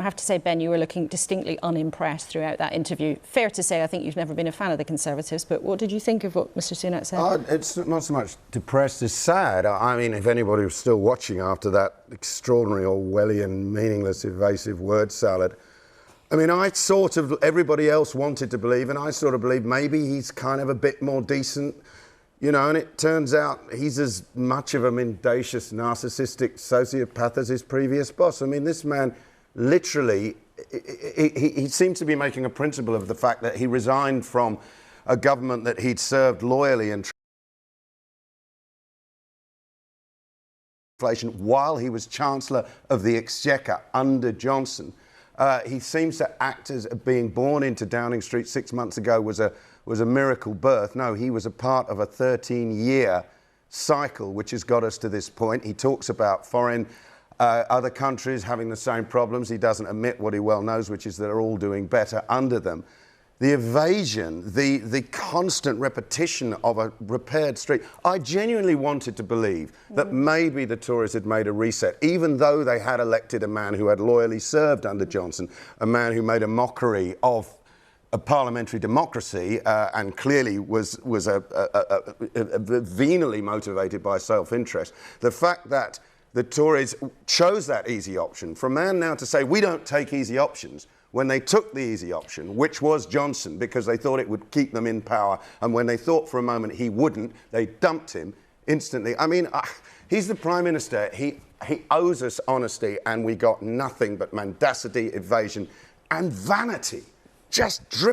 have to say, Ben, you were looking distinctly unimpressed throughout that interview. Fair to say, I think you've never been a fan of the Conservatives, but what did you think of what Mr Sunak said? It's not so much depressed as sad. I mean, if anybody was still watching after that extraordinary Orwellian, meaningless, evasive word salad, I mean, everybody else wanted to believe, and I sort of believe maybe he's kind of a bit more decent, you know, and it turns out he's as much of a mendacious, narcissistic sociopath as his previous boss. I mean, this man literally, he seems to be making a principle of the fact that he resigned from a government that he'd served loyally and inflation while he was Chancellor of the Exchequer under Johnson. He seems to act as being born into Downing Street 6 months ago was a miracle birth. No, he was a part of a 13-year cycle which has got us to this point. He talks about other countries having the same problems. He doesn't admit what he well knows, which is that they're all doing better under them. The evasion, the constant repetition of a repaired street. I genuinely wanted to believe that maybe the Tories had made a reset, even though they had elected a man who had loyally served under Johnson, a man who made a mockery of a parliamentary democracy and clearly was venally motivated by self-interest. The fact that the Tories chose that easy option, for a man now to say, we don't take easy options, when they took the easy option, which was Johnson, because they thought it would keep them in power, and when they thought for a moment he wouldn't, they dumped him instantly. I mean, he's the Prime Minister. He owes us honesty, and we got nothing but mendacity, evasion, and vanity. Just dripping.